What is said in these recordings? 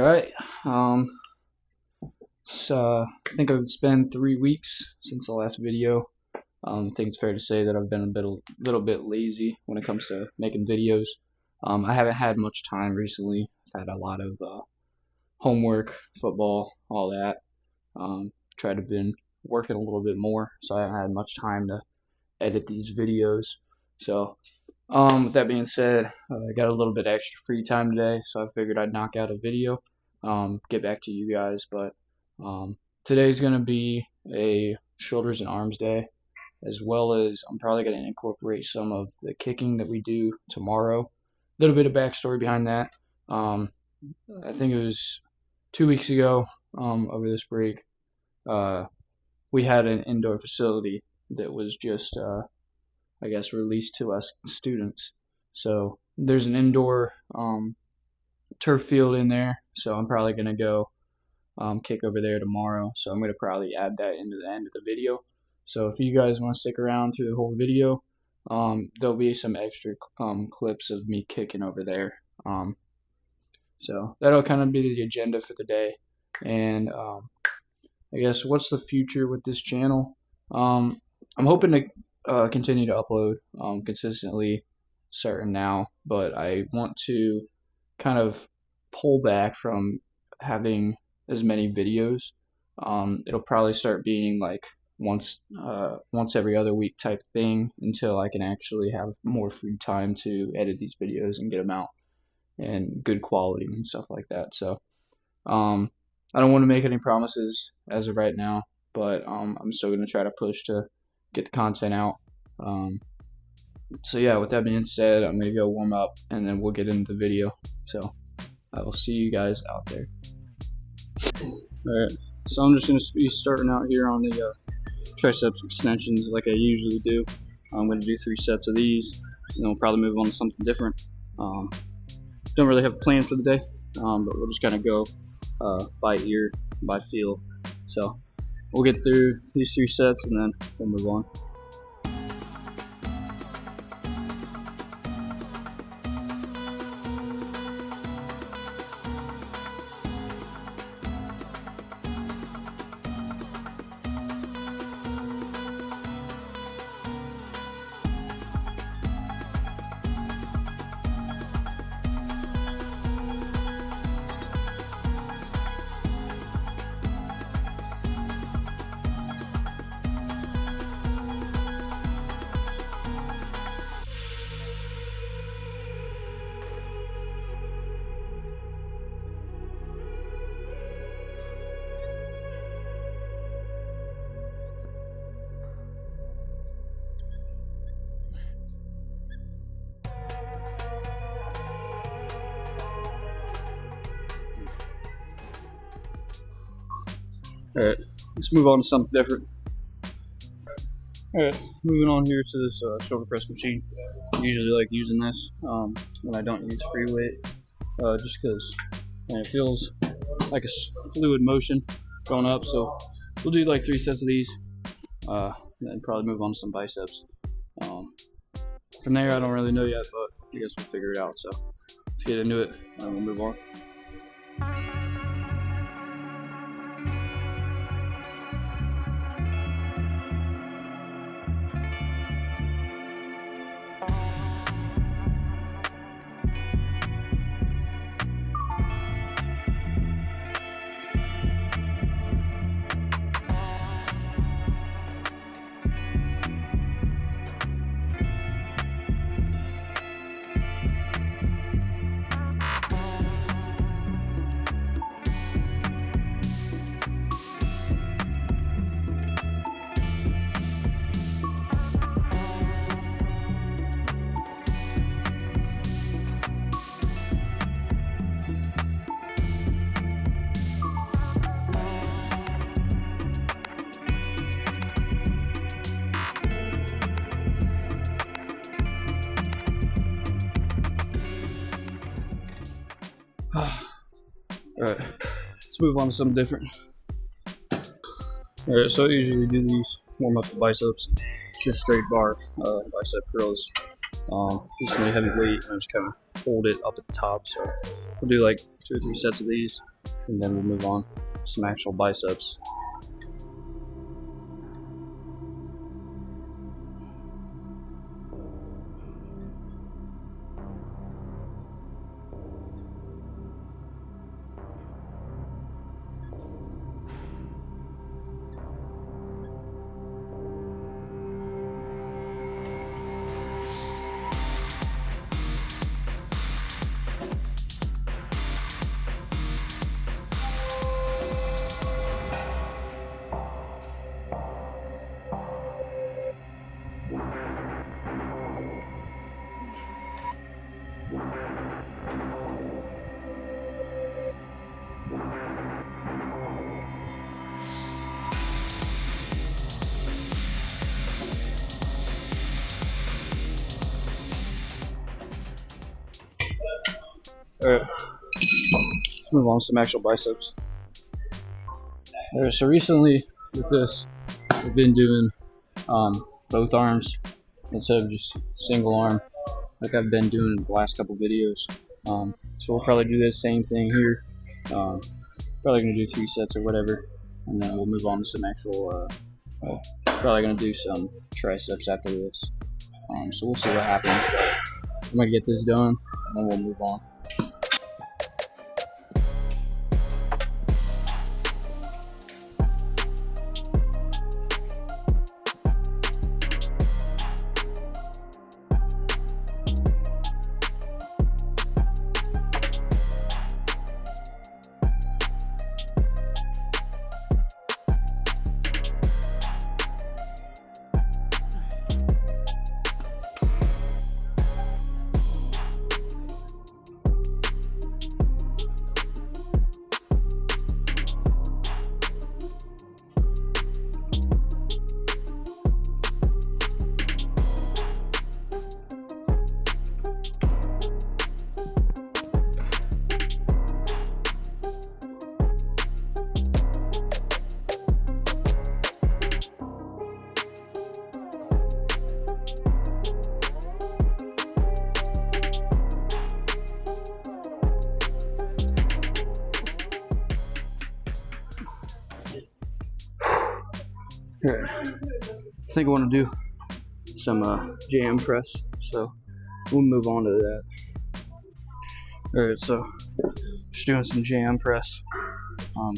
Alright, I think it's been 3 weeks since the last video. I think it's fair to say that I've been little bit lazy when it comes to making videos. I haven't had much time recently. I've had a lot of homework, football, all that. Tried to been working a little bit more, so I haven't had much time to edit these videos. So, with that being said, I got a little bit extra free time today, so I figured I'd knock out a video, get back to you guys. But today's gonna be a shoulders and arms day, as well as I'm probably gonna incorporate some of the kicking that we do tomorrow. A little bit of backstory behind that. I think it was 2 weeks ago, over this break, we had an indoor facility that was just I guess released to us students. So there's an indoor turf field in there, so I'm probably gonna go kick over there tomorrow. So I'm gonna probably add that into the end of the video. So if you guys want to stick around through the whole video, there'll be some extra clips of me kicking over there. So that'll kind of be the agenda for the day. And I guess what's the future with this channel? I'm hoping to continue to upload consistently starting now, but I want to kind of pull back from having as many videos. It'll probably start being like once every other week type thing until I can actually have more free time to edit these videos and get them out and good quality and stuff like that. So I don't want to make any promises as of right now, but I'm still going to try to push to get the content out. So yeah, with that being said, I'm going to go warm up and then we'll get into the video. So I will see you guys out there. Alright, so I'm just going to be starting out here on the triceps extensions like I usually do. I'm going to do 3 sets of these, and then we'll probably move on to something different. Don't really have a plan for the day, but we'll just kind of go by ear, by feel. So we'll get through these 3 sets and then we'll move on. Alright, let's move on to something different. Alright, moving on here to this shoulder press machine. I usually like using this when I don't use free weight, just because it feels like a fluid motion going up. So we'll do like 3 sets of these, and then probably move on to some biceps. From there, I don't really know yet, but I guess we'll figure it out. So let's get into it and we'll move on. Alright, let's move on to something different. Alright, so I usually do these warm up the biceps, just straight bar bicep curls. Just really heavy weight, and I just kind of hold it up at the top. So we'll do like 2 or 3 sets of these, and then we'll move on to some actual biceps. Alright, let's move on to some actual biceps. Alright, so recently with this, we've been doing both arms instead of just single arm like I've been doing in the last couple videos. So we'll probably do the same thing here. Probably gonna do 3 sets or whatever, and then we'll move on to some actual, probably gonna do some triceps after this. So we'll see what happens. I'm gonna get this done, and then we'll move on. Alright, I think I want to do some jam press, so we'll move on to that. Alright, so just doing some jam press,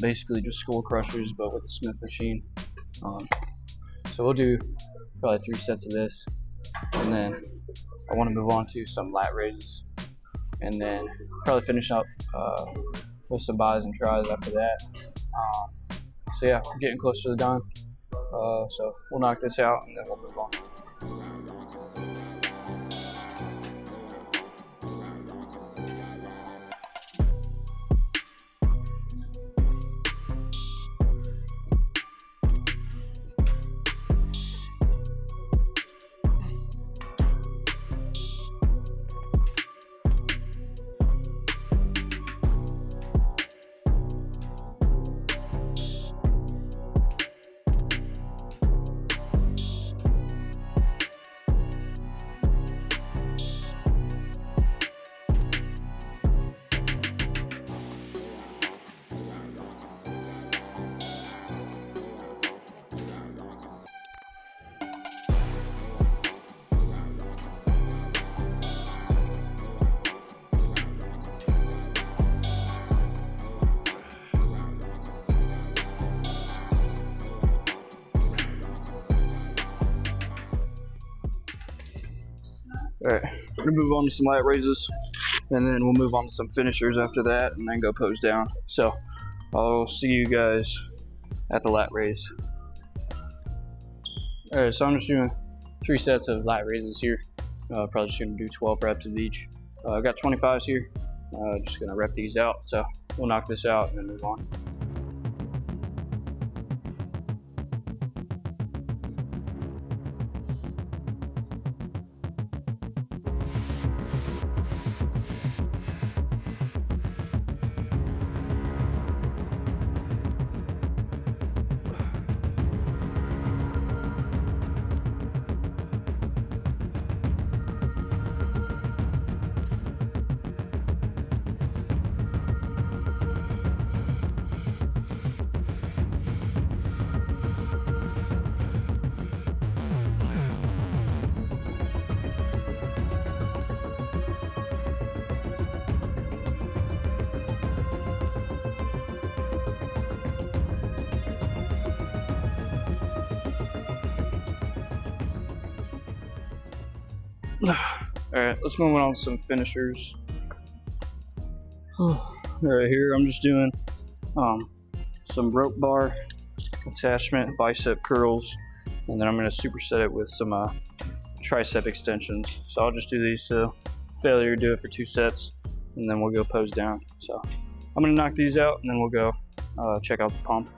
basically just skull crushers but with a Smith machine. So we'll do probably 3 sets of this, and then I want to move on to some lat raises, and then probably finish up with some bis and tries after that. So yeah, we're getting close to the done. So we'll knock this out and then we'll move on. Alright, we're gonna move on to some lat raises, and then we'll move on to some finishers after that, and then go pose down. So I'll see you guys at the lat raise. Alright, so I'm just doing 3 sets of lat raises here. Probably just gonna do 12 reps of each. I've got 25s here. Just gonna rep these out. So we'll knock this out and then move on. Alright, let's move on to some finishers. Alright, here I'm just doing some rope bar attachment, bicep curls, and then I'm going to superset it with some tricep extensions. So I'll just do these to failure, do it for 2 sets, and then we'll go pose down. So I'm going to knock these out, and then we'll go check out the pump.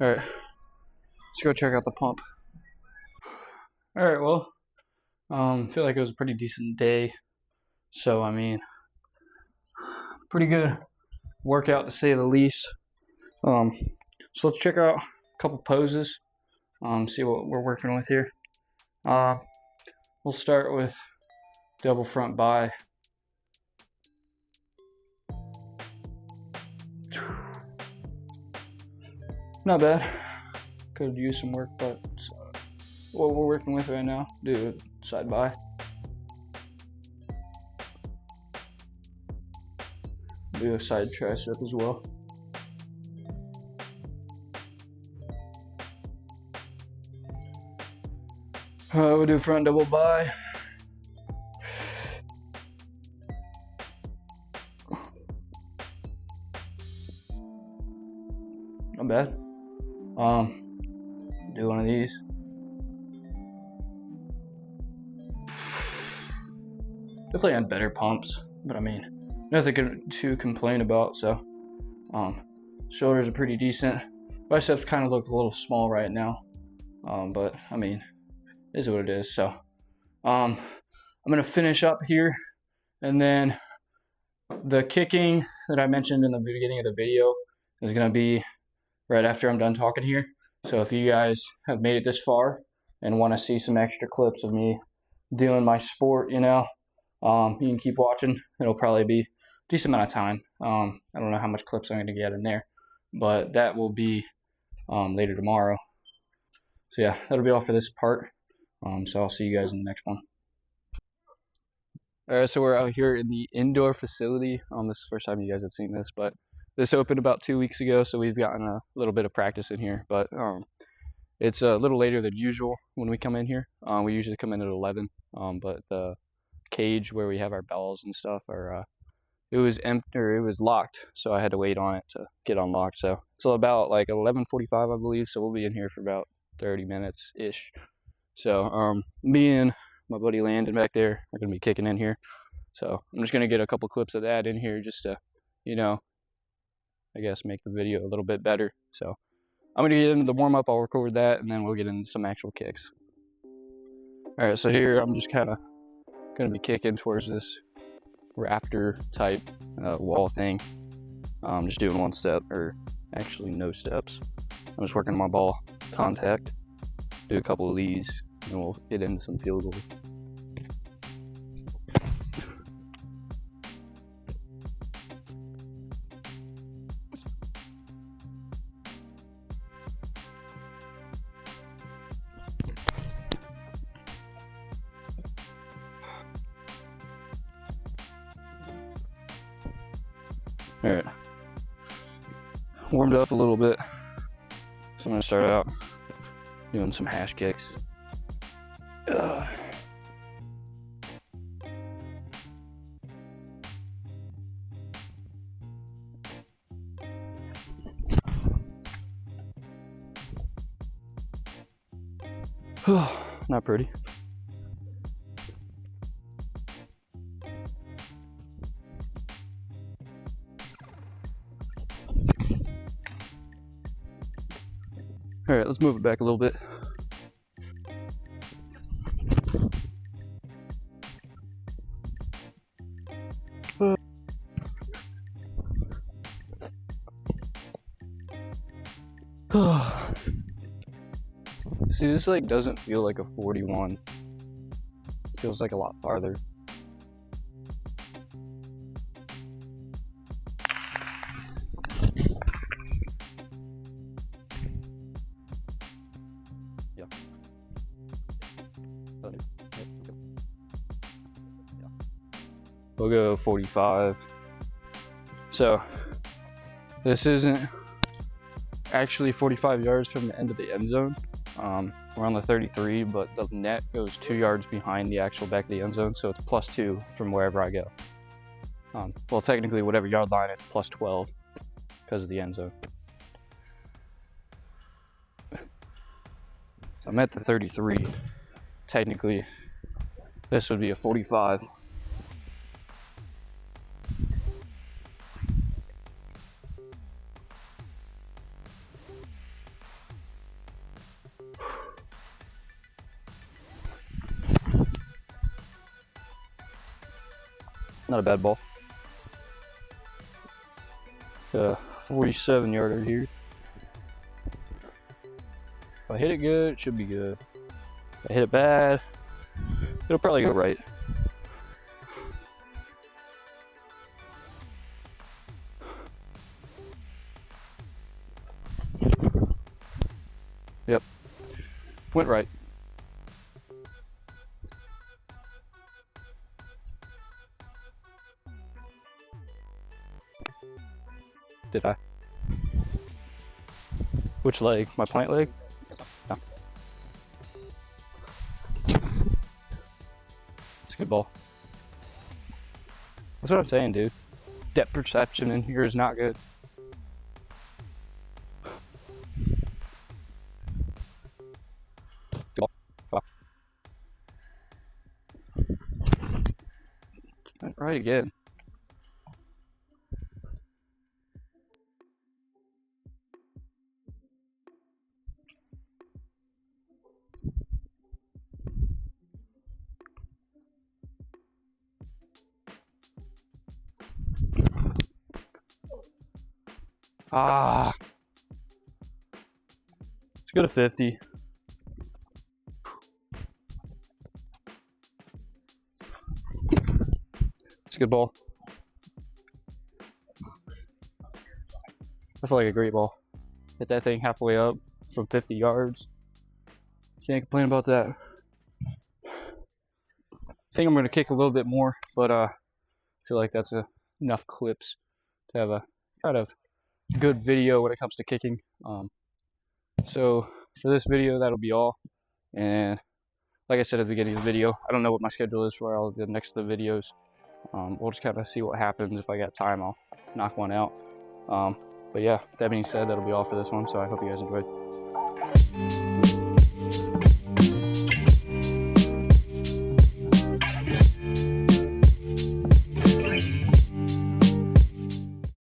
Alright, let's go check out the pump. Alright, well, feel like it was a pretty decent day. So, I mean, pretty good workout to say the least. So let's check out a couple poses, see what we're working with here. We'll start with double front bi. Not bad. Could use some work, but what we're working with right now. Do side bi. Do a side tricep as well. We'll do front double bi. Not bad. Do one of these. Definitely had better pumps, but I mean, nothing to complain about. So, shoulders are pretty decent. Biceps kind of look a little small right now, but I mean, it is what it is. So, I'm gonna finish up here, and then the kicking that I mentioned in the beginning of the video is gonna be right after I'm done talking here. So if you guys have made it this far and want to see some extra clips of me doing my sport, you know, you can keep watching. It'll probably be a decent amount of time. I don't know how much clips I'm going to get in there, but that will be later tomorrow. So yeah, that'll be all for this part. So I'll see you guys in the next one. Alright, so we're out here in the indoor facility. This is the first time you guys have seen this, but this opened about 2 weeks ago, so we've gotten a little bit of practice in here, but it's a little later than usual when we come in here. We usually come in at 11, but the cage where we have our bells and stuff it was empty, or it was locked, so I had to wait on it to get unlocked. So it's about like 11:45, I believe, so we'll be in here for about 30 minutes ish. So me and my buddy Landon back there are gonna be kicking in here, so I'm just gonna get a couple clips of that in here just to, you know, I guess make the video a little bit better. So I'm gonna get into the warm-up, I'll record that, and then we'll get into some actual kicks. Alright, so here I'm just kind of gonna be kicking towards this raptor type wall thing. I'm just doing 1 step, or actually no steps. I'm just working my ball contact, do a couple of these, and we'll get into some field goals. Alright, warmed up a little bit, so I'm going to start out doing some hash kicks. Not pretty. All right, let's move it back a little bit. See, this like doesn't feel like a 41. It feels like a lot farther. Yeah. We'll go 45. So this isn't actually 45 yards from the end of the end zone. We're on the 33, but the net goes 2 yards behind the actual back of the end zone, so it's +2 from wherever I go. Well, technically, whatever yard line, it's +12 because of the end zone. So I'm at the 33. Technically, this would be a 45. Not a bad ball. 47 yarder here. If I hit it good, it should be good. If I hit it bad, it'll probably go right. Yep, went right. Did I? Which leg? My plant leg? No. It's a good ball. That's what I'm saying, dude. Depth perception in here is not good. Good ball. Right again. Ah, let's go to 50. It's a good ball. I feel like a great ball. Hit that thing halfway up from 50 yards. Can't complain about that. I think I'm going to kick a little bit more, but I feel like that's enough clips to have a kind of good video when it comes to kicking. So for this video, that'll be all. And like I said at the beginning of the video, I don't know what my schedule is for all of the next of the videos. We'll just kind of see what happens. If I got time, I'll knock one out. But yeah, that being said, that'll be all for this one. So I hope you guys enjoyed.